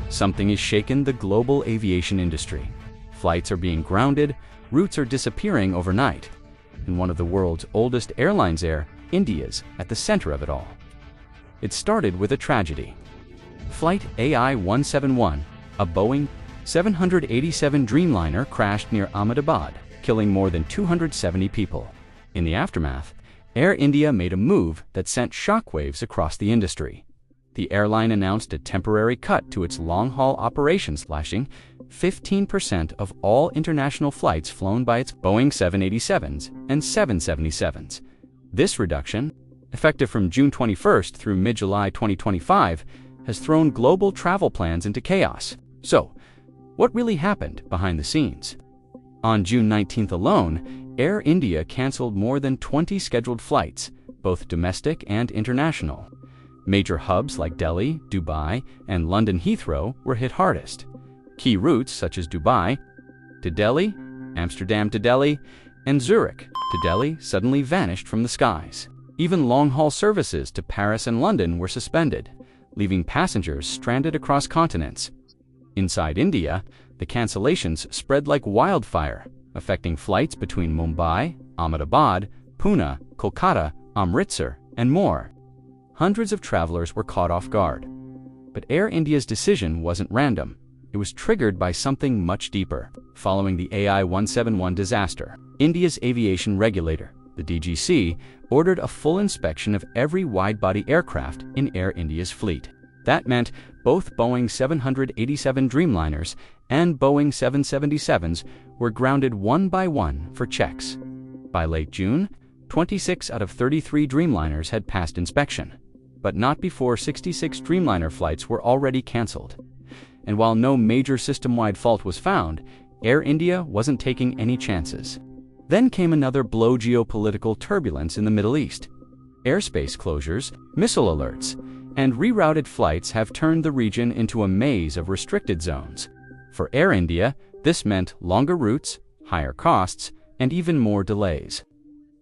Something has shaken the global aviation industry. Flights are being grounded, routes are disappearing overnight, and one of the world's oldest airlines, India's, at the center of it all. It started with a tragedy. Flight AI-171, a Boeing 787 Dreamliner, crashed near Ahmedabad, killing more than 270 people. In the aftermath, Air India made a move that sent shockwaves across the industry. The airline announced a temporary cut to its long-haul operations, slashing 15% of all international flights flown by its Boeing 787s and 777s. This reduction, effective from June 21st through mid-July 2025, has thrown global travel plans into chaos. So, what really happened behind the scenes? On June 19th alone, Air India canceled more than 20 scheduled flights, both domestic and international. Major hubs like Delhi, Dubai, and London Heathrow were hit hardest. Key routes such as Dubai to Delhi, Amsterdam to Delhi, and Zurich to Delhi suddenly vanished from the skies. Even long-haul services to Paris and London were suspended, leaving passengers stranded across continents. Inside India, the cancellations spread like wildfire, affecting flights between Mumbai, Ahmedabad, Pune, Kolkata, Amritsar, and more. Hundreds of travelers were caught off guard. But Air India's decision wasn't random. It was triggered by something much deeper. Following the AI-171 disaster, India's aviation regulator, the DGC, ordered a full inspection of every wide-body aircraft in Air India's fleet. That meant both Boeing 787 Dreamliners and Boeing 777s were grounded one by one for checks. By late June, 26 out of 33 Dreamliners had passed inspection, but not before 66 Dreamliner flights were already canceled. And while no major system-wide fault was found, Air India wasn't taking any chances. Then came another blow: geopolitical turbulence in the Middle East. Airspace closures, missile alerts, and rerouted flights have turned the region into a maze of restricted zones. For Air India, this meant longer routes, higher costs, and even more delays.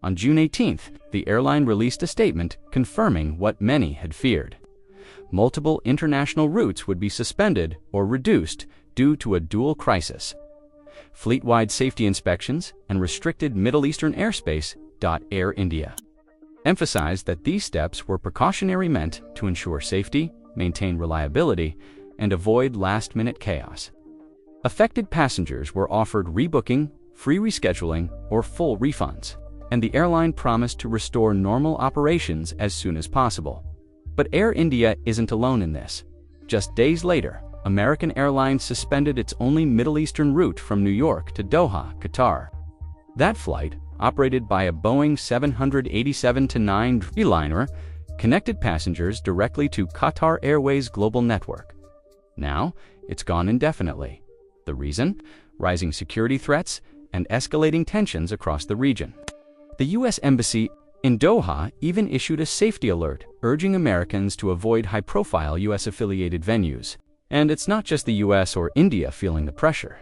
On June 18th, the airline released a statement confirming what many had feared. Multiple international routes would be suspended or reduced due to a dual crisis: fleet-wide safety inspections and restricted Middle Eastern airspace. Air India emphasized that these steps were precautionary, meant to ensure safety, maintain reliability, and avoid last-minute chaos. Affected passengers were offered rebooking, free rescheduling, or full refunds, and the airline promised to restore normal operations as soon as possible. But Air India isn't alone in this. Just days later, American Airlines suspended its only Middle Eastern route from New York to Doha, Qatar. That flight, operated by a Boeing 787-9 Dreamliner, connected passengers directly to Qatar Airways' global network. Now, it's gone indefinitely. The reason? Rising security threats and escalating tensions across the region. The U.S. Embassy in Doha even issued a safety alert, urging Americans to avoid high-profile U.S.-affiliated venues. And it's not just the U.S. or India feeling the pressure.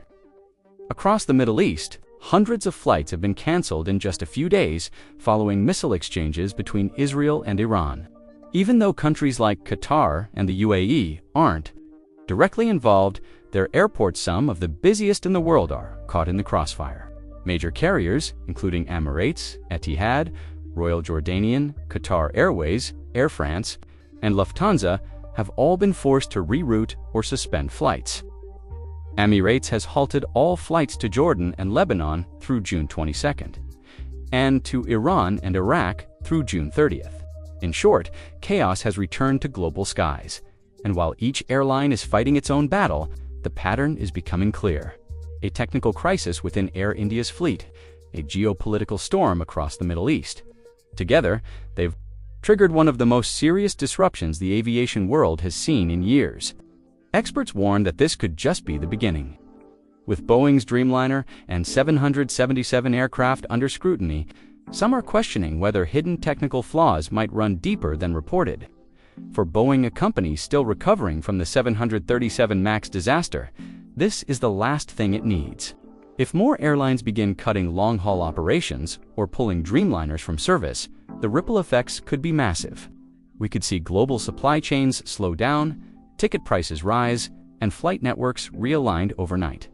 Across the Middle East, hundreds of flights have been canceled in just a few days following missile exchanges between Israel and Iran. Even though countries like Qatar and the UAE aren't directly involved, their airports, some of the busiest in the world, are caught in the crossfire. Major carriers, including Emirates, Etihad, Royal Jordanian, Qatar Airways, Air France, and Lufthansa, have all been forced to reroute or suspend flights. Emirates has halted all flights to Jordan and Lebanon through June 22nd, and to Iran and Iraq through June 30th. In short, chaos has returned to global skies, and while each airline is fighting its own battle, the pattern is becoming clear. A technical crisis within Air India's fleet, a geopolitical storm across the Middle East. Together, they've triggered one of the most serious disruptions the aviation world has seen in years. Experts warn that this could just be the beginning. With Boeing's Dreamliner and 777 aircraft under scrutiny, some are questioning whether hidden technical flaws might run deeper than reported. For Boeing, a company still recovering from the 737 MAX disaster, this is the last thing it needs. If more airlines begin cutting long-haul operations or pulling Dreamliners from service, the ripple effects could be massive. We could see global supply chains slow down, ticket prices rise, and flight networks realigned overnight.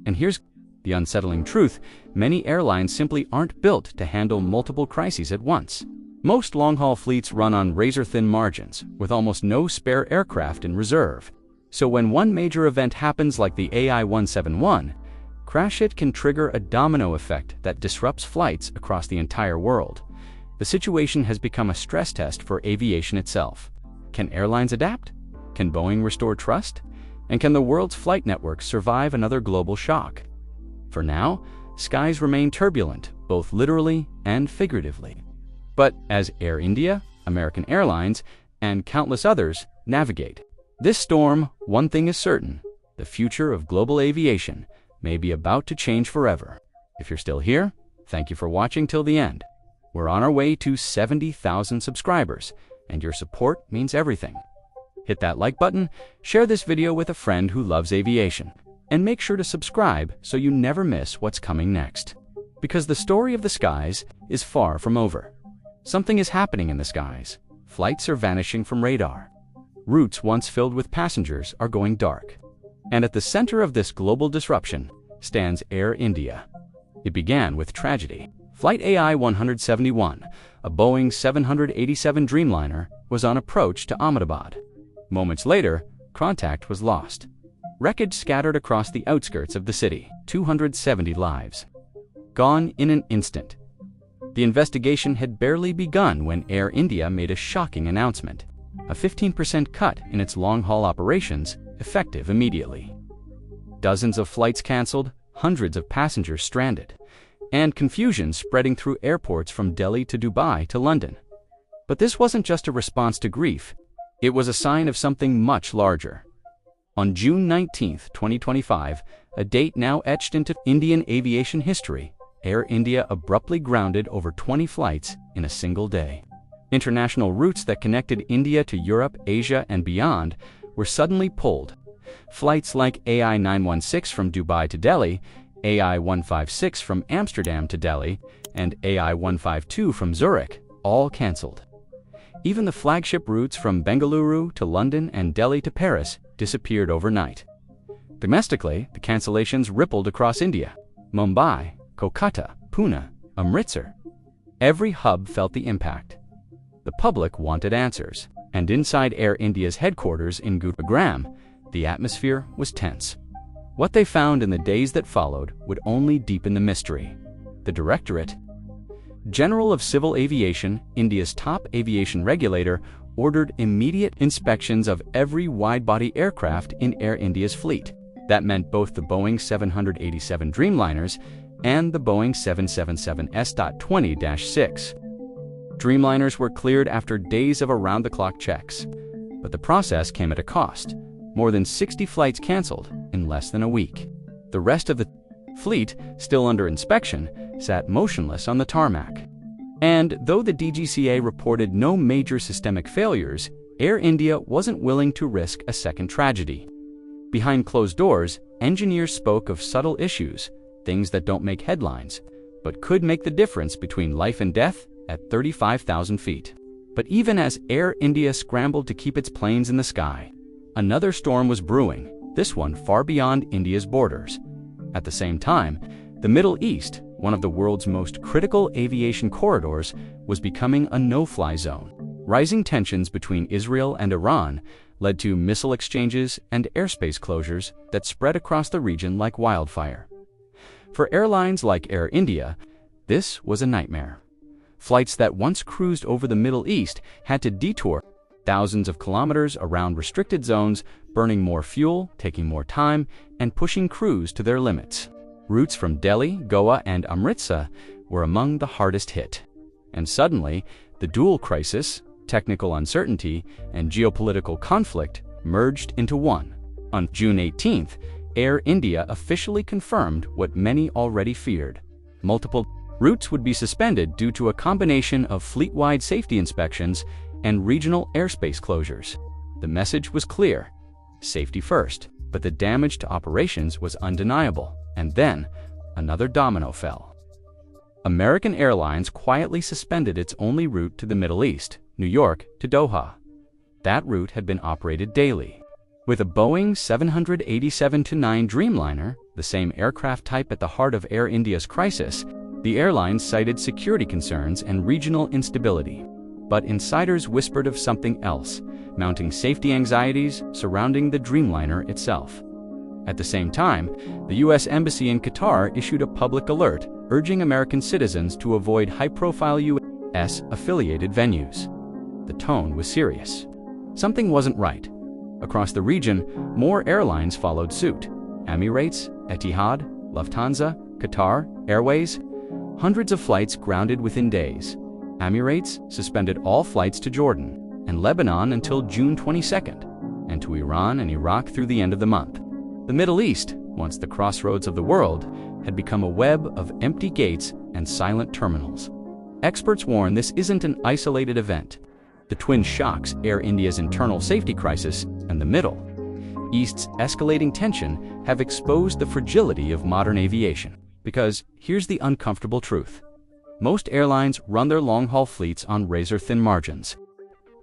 And here's the unsettling truth: many airlines simply aren't built to handle multiple crises at once. Most long-haul fleets run on razor-thin margins, with almost no spare aircraft in reserve. So when one major event happens like the AI-171, crash it can trigger a domino effect that disrupts flights across the entire world. The situation has become a stress test for aviation itself. Can airlines adapt? Can Boeing restore trust? And can the world's flight networks survive another global shock? For now, skies remain turbulent, both literally and figuratively. But as Air India, American Airlines, and countless others navigate this storm, one thing is certain: the future of global aviation may be about to change forever. If you're still here, thank you for watching till the end. We're on our way to 70,000 subscribers, and your support means everything. Hit that like button, share this video with a friend who loves aviation, and make sure to subscribe so you never miss what's coming next. Because the story of the skies is far from over. Something is happening in the skies. Flights are vanishing from radar. Routes once filled with passengers are going dark. And at the center of this global disruption stands Air India. It began with tragedy. Flight AI-171, a Boeing 787 Dreamliner, was on approach to Ahmedabad. Moments later, contact was lost. Wreckage scattered across the outskirts of the city. 270 lives gone in an instant. The investigation had barely begun when Air India made a shocking announcement: a 15% cut in its long-haul operations, effective immediately. Dozens of flights canceled, hundreds of passengers stranded, and confusion spreading through airports from Delhi to Dubai to London. But this wasn't just a response to grief. It was a sign of something much larger. On June 19, 2025, a date now etched into Indian aviation history, Air India abruptly grounded over 20 flights in a single day. International routes that connected India to Europe, Asia, and beyond were suddenly pulled. Flights like AI-916 from Dubai to Delhi, AI-156 from Amsterdam to Delhi, and AI-152 from Zurich, all cancelled. Even the flagship routes from Bengaluru to London and Delhi to Paris disappeared overnight. Domestically, the cancellations rippled across India. Mumbai, Kolkata, Pune, Amritsar. Every hub felt the impact. The public wanted answers, and inside Air India's headquarters in Gurugram, the atmosphere was tense. What they found in the days that followed would only deepen the mystery. The Directorate General of Civil Aviation, India's top aviation regulator, ordered immediate inspections of every wide-body aircraft in Air India's fleet. That meant both the Boeing 787 Dreamliners and the Boeing 777S.20-6. Dreamliners were cleared after days of around-the-clock checks. But the process came at a cost. More than 60 flights canceled in less than a week. The rest of the fleet, still under inspection, sat motionless on the tarmac. And though the DGCA reported no major systemic failures, Air India wasn't willing to risk a second tragedy. Behind closed doors, engineers spoke of subtle issues, things that don't make headlines, but could make the difference between life and death at 35,000 feet. But even as Air India scrambled to keep its planes in the sky, another storm was brewing, this one far beyond India's borders. At the same time, the Middle East, one of the world's most critical aviation corridors, was becoming a no-fly zone. Rising tensions between Israel and Iran led to missile exchanges and airspace closures that spread across the region like wildfire. For airlines like Air India, this was a nightmare. Flights that once cruised over the Middle East had to detour thousands of kilometers around restricted zones, burning more fuel, taking more time, and pushing crews to their limits. Routes from Delhi, Goa, and Amritsar were among the hardest hit. And suddenly, the dual crisis, technical uncertainty, and geopolitical conflict merged into one. On June 18th, Air India officially confirmed what many already feared. Multiple routes would be suspended due to a combination of fleet-wide safety inspections and regional airspace closures. The message was clear: safety first, but the damage to operations was undeniable. And then, another domino fell. American Airlines quietly suspended its only route to the Middle East, New York to Doha. That route had been operated daily. With a Boeing 787-9 Dreamliner, the same aircraft type at the heart of Air India's crisis, the airline cited security concerns and regional instability. But insiders whispered of something else, mounting safety anxieties surrounding the Dreamliner itself. At the same time, the U.S. Embassy in Qatar issued a public alert urging American citizens to avoid high-profile U.S.-affiliated venues. The tone was serious. Something wasn't right. Across the region, more airlines followed suit. Emirates, Etihad, Lufthansa, Qatar Airways. Hundreds of flights grounded within days. Emirates suspended all flights to Jordan and Lebanon until June 22nd, and to Iran and Iraq through the end of the month. The Middle East, once the crossroads of the world, had become a web of empty gates and silent terminals. Experts warn this isn't an isolated event. The twin shocks, Air India's internal safety crisis and the Middle East's escalating tension, have exposed the fragility of modern aviation. Because here's the uncomfortable truth. Most airlines run their long-haul fleets on razor-thin margins.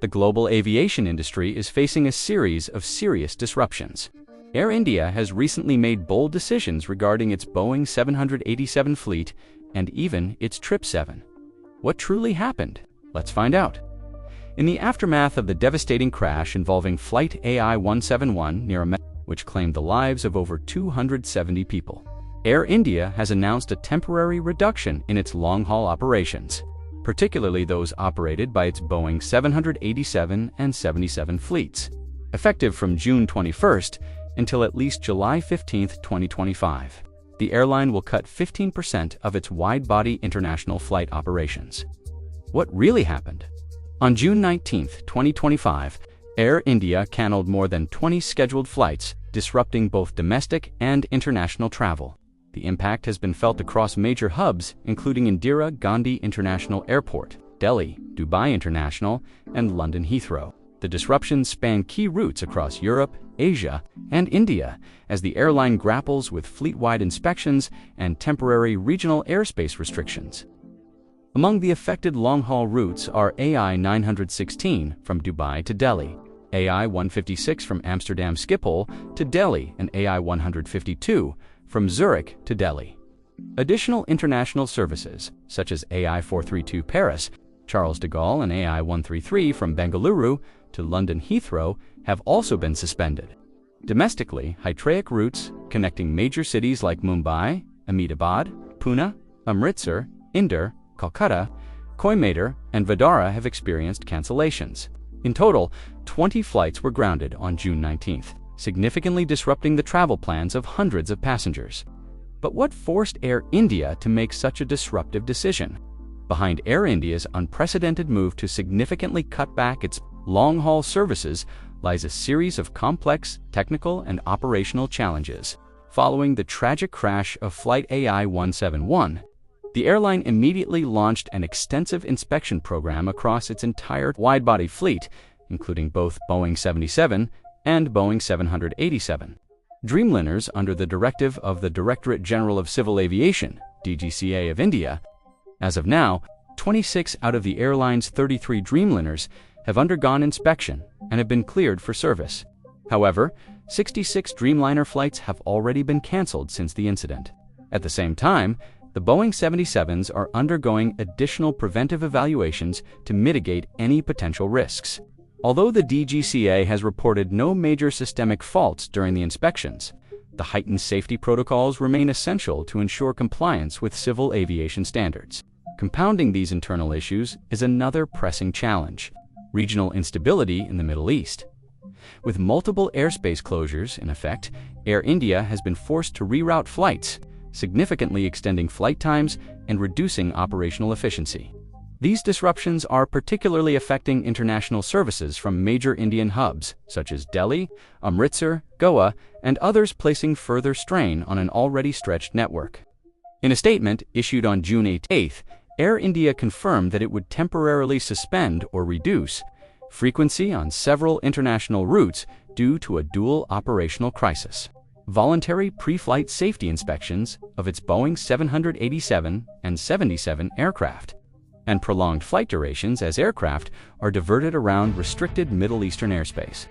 The global aviation industry is facing a series of serious disruptions. Air India has recently made bold decisions regarding its Boeing 787 fleet and even its 777. What truly happened? Let's find out. In the aftermath of the devastating crash involving Flight AI-171 near which claimed the lives of over 270 people, Air India has announced a temporary reduction in its long-haul operations, particularly those operated by its Boeing 787 and 77 fleets, effective from June 21st until at least July 15, 2025. The airline will cut 15% of its wide-body international flight operations. What really happened? On June 19, 2025, Air India canceled more than 20 scheduled flights, disrupting both domestic and international travel. The impact has been felt across major hubs, including Indira Gandhi International Airport, Delhi, Dubai International, and London Heathrow. The disruptions span key routes across Europe, Asia, and India as the airline grapples with fleet-wide inspections and temporary regional airspace restrictions. Among the affected long-haul routes are AI-916 from Dubai to Delhi, AI-156 from Amsterdam Schiphol to Delhi, and AI-152 from Zurich to Delhi. Additional international services, such as AI-432 Paris, Charles de Gaulle, and AI-133 from Bengaluru to London Heathrow have also been suspended. Domestically, Hytraic routes connecting major cities like Mumbai, Ahmedabad, Pune, Amritsar, Indore, Kolkata, Coimbatore, and Vadodara have experienced cancellations. In total, 20 flights were grounded on June 19th, significantly disrupting the travel plans of hundreds of passengers. But what forced Air India to make such a disruptive decision? Behind Air India's unprecedented move to significantly cut back its long-haul services lies a series of complex technical and operational challenges. Following the tragic crash of Flight AI-171, the airline immediately launched an extensive inspection program across its entire wide-body fleet, including both Boeing 77 and Boeing 787 Dreamliners under the directive of the Directorate General of Civil Aviation, DGCA of India. As of now, 26 out of the airline's 33 Dreamliners have undergone inspection and have been cleared for service. However, 66 Dreamliner flights have already been canceled since the incident. At the same time, the Boeing 77s are undergoing additional preventive evaluations to mitigate any potential risks. Although the DGCA has reported no major systemic faults during the inspections, the heightened safety protocols remain essential to ensure compliance with civil aviation standards. Compounding these internal issues is another pressing challenge: regional instability in the Middle East. With multiple airspace closures in effect, Air India has been forced to reroute flights, significantly extending flight times and reducing operational efficiency. These disruptions are particularly affecting international services from major Indian hubs, such as Delhi, Amritsar, Goa, and others, placing further strain on an already stretched network. In a statement issued on June 8th, Air India confirmed that it would temporarily suspend or reduce frequency on several international routes due to a dual operational crisis: voluntary pre-flight safety inspections of its Boeing 787 and 77 aircraft, and prolonged flight durations as aircraft are diverted around restricted Middle Eastern airspace.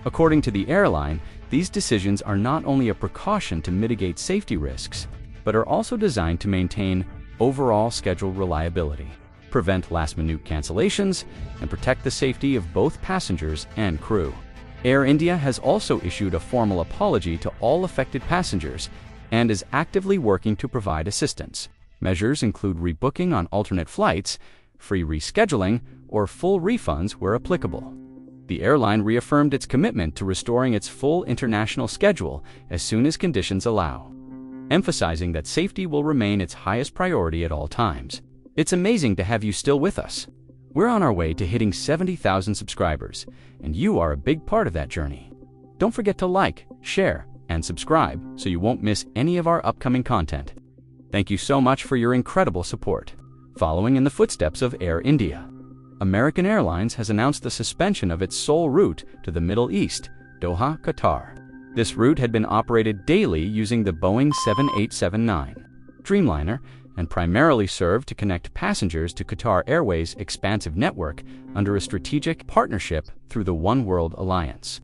According to the airline, these decisions are not only a precaution to mitigate safety risks, but are also designed to maintain overall schedule reliability, prevent last-minute cancellations, and protect the safety of both passengers and crew. Air India has also issued a formal apology to all affected passengers and is actively working to provide assistance. Measures include rebooking on alternate flights, free rescheduling, or full refunds where applicable. The airline reaffirmed its commitment to restoring its full international schedule as soon as conditions allow, emphasizing that safety will remain its highest priority at all times. It's amazing to have you still with us. We're on our way to hitting 70,000 subscribers, and you are a big part of that journey. Don't forget to like, share, and subscribe so you won't miss any of our upcoming content. Thank you so much for your incredible support. Following in the footsteps of Air India, American Airlines has announced the suspension of its sole route to the Middle East, Doha, Qatar. This route had been operated daily using the Boeing 7879 Dreamliner and primarily served to connect passengers to Qatar Airways' expansive network under a strategic partnership through the One World Alliance.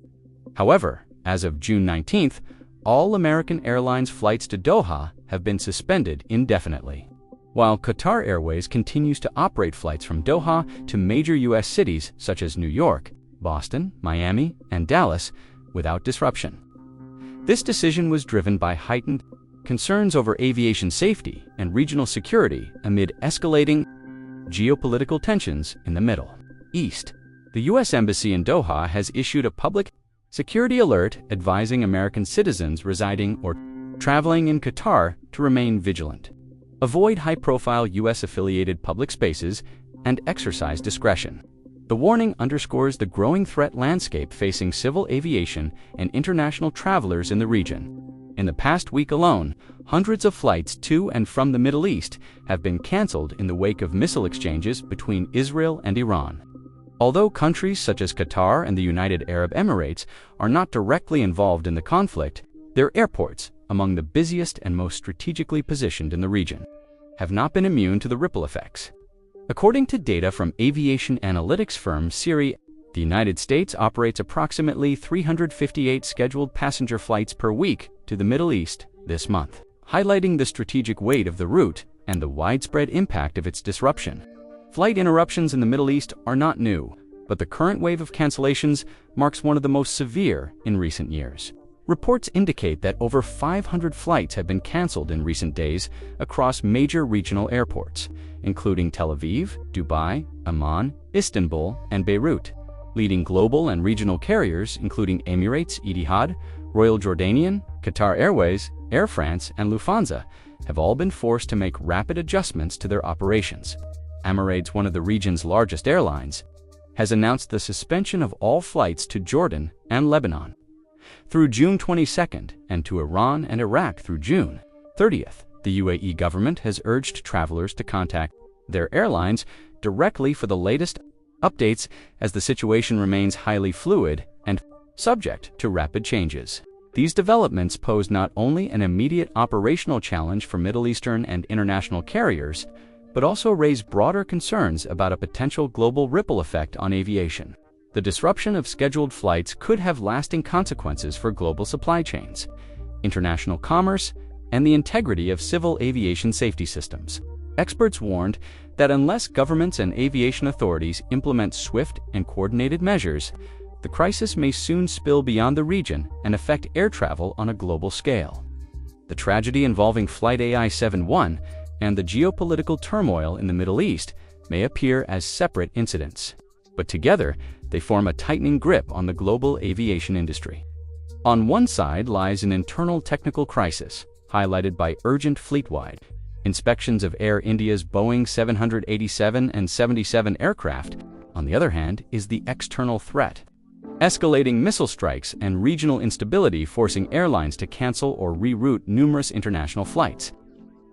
However, as of June 19th, all American Airlines flights to Doha have been suspended indefinitely, while Qatar Airways continues to operate flights from Doha to major U.S. cities such as New York, Boston, Miami, and Dallas without disruption. This decision was driven by heightened concerns over aviation safety and regional security amid escalating geopolitical tensions in the Middle East. The U.S. Embassy in Doha has issued a public security alert advising American citizens residing or traveling in Qatar to remain vigilant, avoid high-profile U.S.-affiliated public spaces, and exercise discretion. The warning underscores the growing threat landscape facing civil aviation and international travelers in the region. In the past week alone, hundreds of flights to and from the Middle East have been canceled in the wake of missile exchanges between Israel and Iran. Although countries such as Qatar and the United Arab Emirates are not directly involved in the conflict, their airports, among the busiest and most strategically positioned in the region, have not been immune to the ripple effects. According to data from aviation analytics firm Siri, the United States operates approximately 358 scheduled passenger flights per week to the Middle East this month, highlighting the strategic weight of the route and the widespread impact of its disruption. Flight interruptions in the Middle East are not new, but the current wave of cancellations marks one of the most severe in recent years. Reports indicate that over 500 flights have been canceled in recent days across major regional airports, including Tel Aviv, Dubai, Amman, Istanbul, and Beirut. Leading global and regional carriers, including Emirates, Etihad, Royal Jordanian, Qatar Airways, Air France, and Lufthansa, have all been forced to make rapid adjustments to their operations. Emirates, one of the region's largest airlines, has announced the suspension of all flights to Jordan and Lebanon through June 22nd and to Iran and Iraq through June 30th. The UAE government has urged travelers to contact their airlines directly for the latest updates as the situation remains highly fluid and subject to rapid changes. These developments pose not only an immediate operational challenge for Middle Eastern and international carriers, but also raise broader concerns about a potential global ripple effect on aviation. The disruption of scheduled flights could have lasting consequences for global supply chains, international commerce, and the integrity of civil aviation safety systems. Experts warned that unless governments and aviation authorities implement swift and coordinated measures, the crisis may soon spill beyond the region and affect air travel on a global scale. The tragedy involving Flight AI-71 and the geopolitical turmoil in the Middle East may appear as separate incidents, but together they form a tightening grip on the global aviation industry. On one side lies an internal technical crisis, highlighted by urgent fleet-wide inspections of Air India's Boeing 787 and 77 aircraft. On the other hand is the external threat, escalating missile strikes and regional instability forcing airlines to cancel or reroute numerous international flights.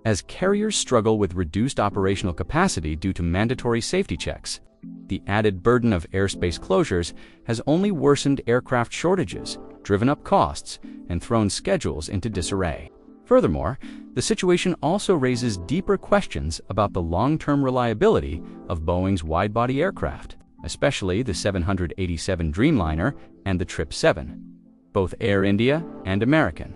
As carriers struggle with reduced operational capacity due to mandatory safety checks, the added burden of airspace closures has only worsened aircraft shortages, driven up costs, and thrown schedules into disarray. Furthermore, the situation also raises deeper questions about the long-term reliability of Boeing's wide-body aircraft, especially the 787 Dreamliner and the 777, both Air India and American.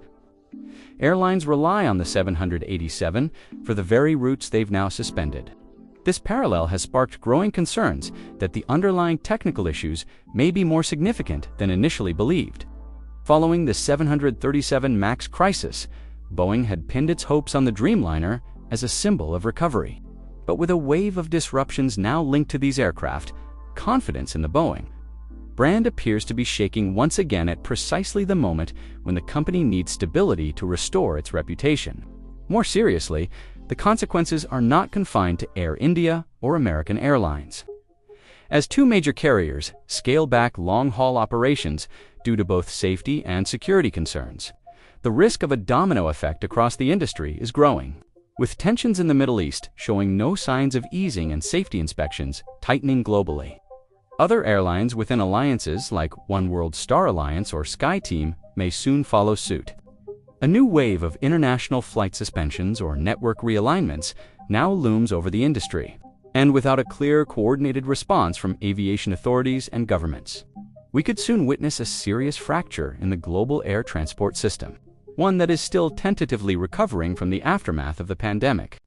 Airlines rely on the 787 for the very routes they've now suspended. This parallel has sparked growing concerns that the underlying technical issues may be more significant than initially believed. Following the 737 MAX crisis, Boeing had pinned its hopes on the Dreamliner as a symbol of recovery. But with a wave of disruptions now linked to these aircraft, confidence in the Boeing brand appears to be shaking once again at precisely the moment when the company needs stability to restore its reputation. More seriously, the consequences are not confined to Air India or American Airlines. As two major carriers scale back long-haul operations due to both safety and security concerns, the risk of a domino effect across the industry is growing. With tensions in the Middle East showing no signs of easing and safety inspections tightening globally, other airlines within alliances like One World Star Alliance or SkyTeam may soon follow suit. A new wave of international flight suspensions or network realignments now looms over the industry, and without a clear, coordinated response from aviation authorities and governments, we could soon witness a serious fracture in the global air transport system, one that is still tentatively recovering from the aftermath of the pandemic.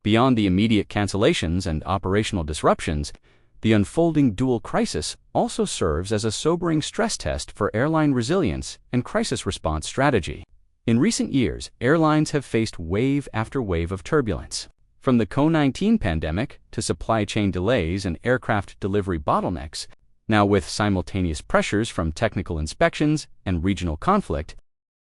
Beyond the immediate cancellations and operational disruptions, the unfolding dual crisis also serves as a sobering stress test for airline resilience and crisis response strategy. In recent years, airlines have faced wave after wave of turbulence. From the COVID-19 pandemic to supply chain delays and aircraft delivery bottlenecks, now with simultaneous pressures from technical inspections and regional conflict,